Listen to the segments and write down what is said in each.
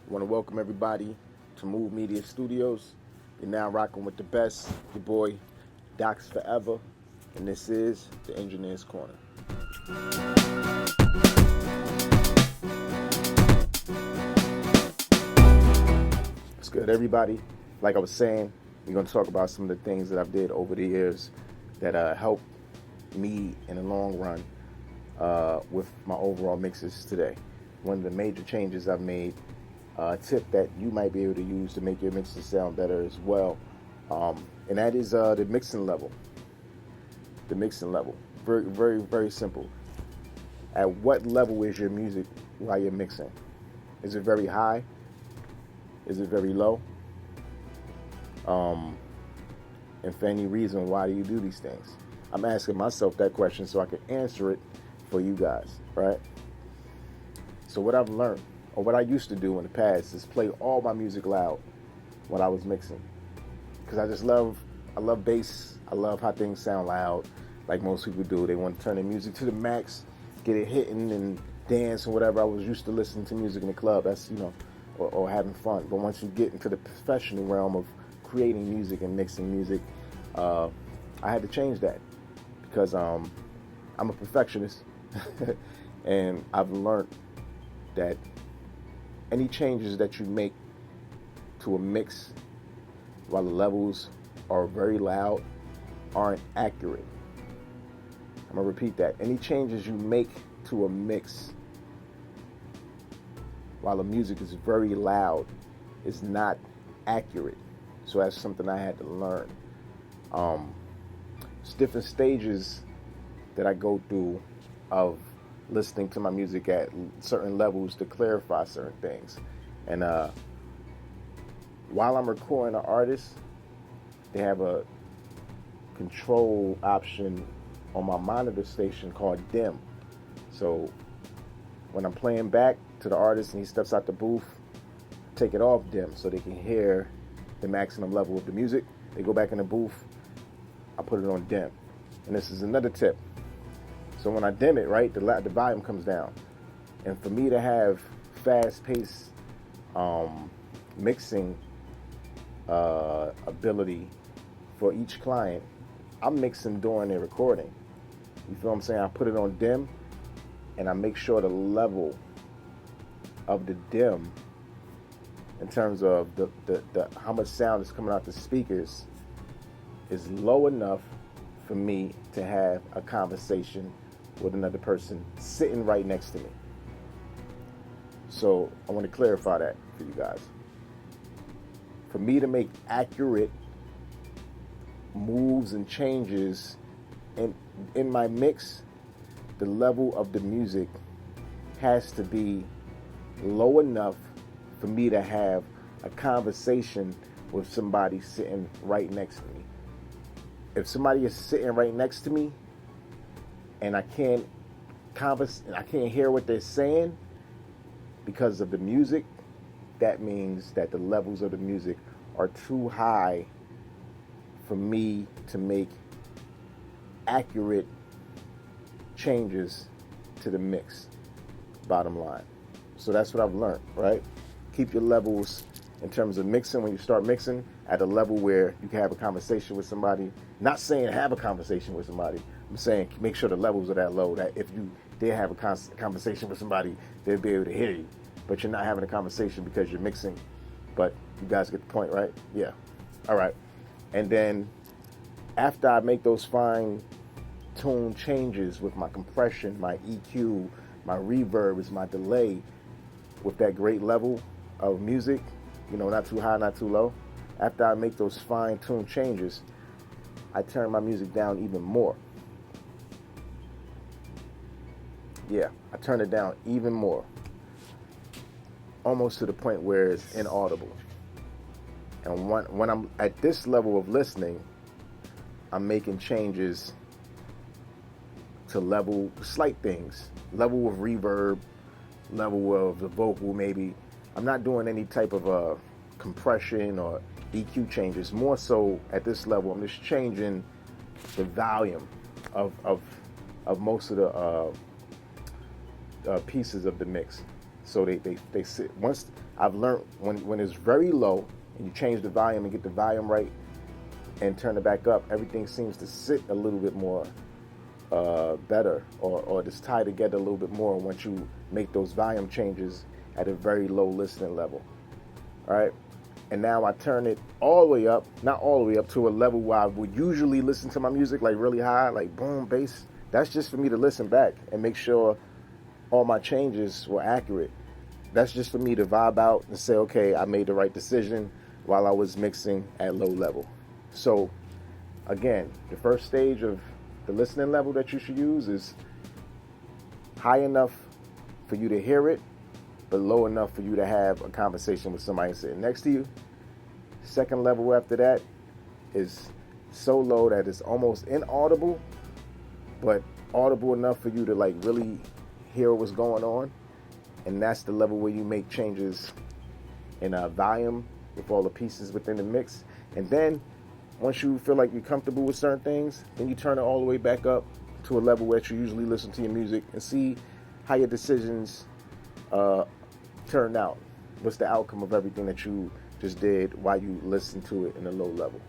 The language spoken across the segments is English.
I want to welcome everybody to Move Media Studios. You're now rocking with the best, your boy DOXForevers, and this is the Engineer's Corner. What's good, everybody? Like I was saying, we're going to talk about some of the things that I've did over the years that helped me in the long run with my overall mixes today. One of the major changes I've made, a tip that you might be able to use to make your mixes sound better as well, and that is the mixing level. The mixing level. Very, very, very simple. At what level is your music while you're mixing? Is it very high? Is it very low? And for any reason, why do you do these things? I'm asking myself that question so I can answer it for you guys, right? So what I've learned, or what I used to do in the past, is play all my music loud when I was mixing. Because I love bass. I love how things sound loud, like most people do. They want to turn their music to the max, get it hitting and dance or whatever. I was used to listening to music in the club. That's, or having fun. But once you get into the professional realm of creating music and mixing music, I had to change that because I'm a perfectionist, and I've learned that any changes that you make to a mix while the levels are very loud aren't accurate. I'm gonna repeat that. Any changes you make to a mix while the music is very loud is not accurate. So that's something I had to learn. It's different stages that I go through of listening to my music at certain levels to clarify certain things. And while I'm recording an artist, they have a control option on my monitor station called dim. So when I'm playing back to the artist and he steps out the booth, take it off dim so they can hear the maximum level of the music. They go back in the booth, I put it on dim. And this is another tip. So when I dim it, right, the volume comes down. And for me to have fast-paced mixing ability for each client, I'm mixing during their recording. You feel what I'm saying? I put it on dim, and I make sure the level of the dim, in terms of the how much sound is coming out the speakers, is low enough for me to have a conversation with another person sitting right next to me. So I want to clarify that for you guys. For me to make accurate moves and changes in my mix, the level of the music has to be low enough for me to have a conversation with somebody sitting right next to me. If somebody is sitting right next to me and I can't hear what they're saying because of the music, that means that the levels of the music are too high for me to make accurate changes to the mix, bottom line. So that's what I've learned, right? Keep your levels in terms of mixing, when you start mixing, at a level where you can have a conversation with somebody. Not saying have a conversation with somebody. I'm saying make sure the levels are that low that if you did have a conversation with somebody, they'd be able to hear you. But you're not having a conversation because you're mixing. But you guys get the point, right? Yeah. All right. And then after I make those fine tune changes with my compression, my EQ, my reverb, my delay, with that great level of music, not too high, not too low. After I make those fine tune changes, I turn my music down even more. Yeah, I turn it down even more. Almost to the point where it's inaudible. And when I'm at this level of listening, I'm making changes to slight things. Level of reverb, level of the vocal maybe. I'm not doing any type of compression or EQ changes. More so at this level, I'm just changing the volume of most of the pieces of the mix. So they sit. Once I've learned when it's very low and you change the volume and get the volume right and turn it back up, everything seems to sit a little bit more better, or just tie together a little bit more once you make those volume changes at a very low listening level. All right. And now I turn it all the way up, not all the way up, to a level where I would usually listen to my music, like really high, like boom, bass. That's just for me to listen back and make sure all my changes were accurate. That's just for me to vibe out and say, okay, I made the right decision while I was mixing at low level. So again, the first stage of the listening level that you should use is high enough for you to hear it, but low enough for you to have a conversation with somebody sitting next to you. Second level after that is so low that it's almost inaudible, but audible enough for you to like really hear what's going on. And that's the level where you make changes in volume with all the pieces within the mix. And then once you feel like you're comfortable with certain things, then you turn it all the way back up to a level where you usually listen to your music and see how your decisions turned out. What's the outcome of everything that you just did while you listen to it in a low level?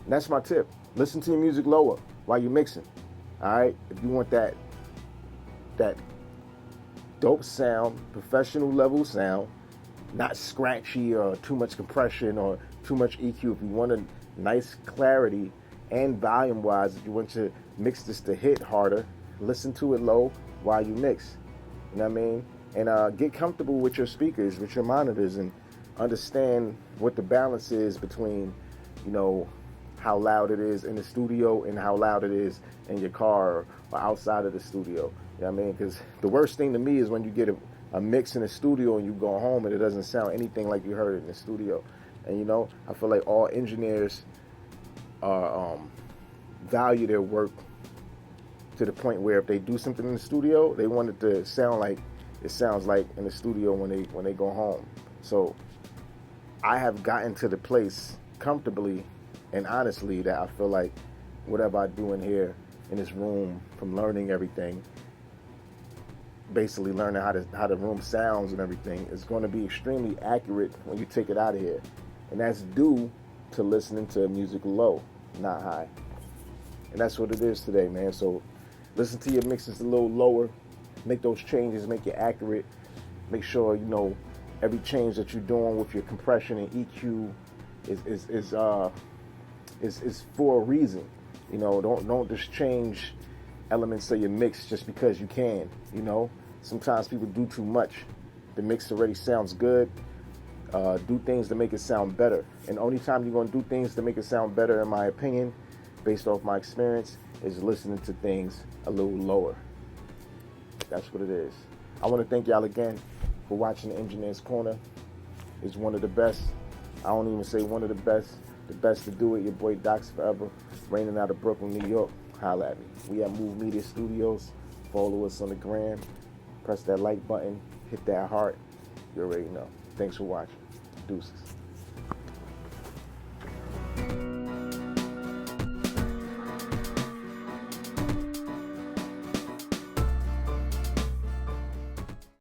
And that's my tip. Listen to your music lower while you're mixing. All right? If you want that dope sound, professional level sound, not scratchy or too much compression or too much EQ. If you want a nice clarity and volume-wise, if you want to mix this to hit harder, listen to it low while you mix. You know what I mean? And get comfortable with your speakers, with your monitors, and understand what the balance is between, you know, how loud it is in the studio and how loud it is in your car or outside of the studio. You know what I mean? Because the worst thing to me is when you get a mix in the studio and you go home and it doesn't sound anything like you heard it in the studio. And, you know, I feel like all engineers value their work to the point where if they do something in the studio, they want it to sound like it sounds like in the studio when they go home. So I have gotten to the place comfortably and honestly that I feel like whatever I do in here in this room, from learning everything, basically learning how the room sounds and everything, is going to be extremely accurate when you take it out of here. And that's due to listening to music low, not high. And that's what it is today, man. So listen to your mixes a little lower, make those changes, make it accurate, make sure, you know, every change that you're doing with your compression and EQ is for a reason. You know, don't just change elements of your mix just because you can. You know, sometimes people do too much. The mix already sounds good. Do things to make it sound better. And the only time you're going to do things to make it sound better, in my opinion, based off my experience, is listening to things a little lower. That's what it is. I want to thank y'all again for watching the Engineer's Corner. It's one of the best. I don't even say one of the best. The best to do it. Your boy DOXForevers, raining out of Brooklyn, New York. Holla at me. We at Move Media Studios. Follow us on the gram. Press that like button. Hit that heart. You already know. Thanks for watching. Deuces.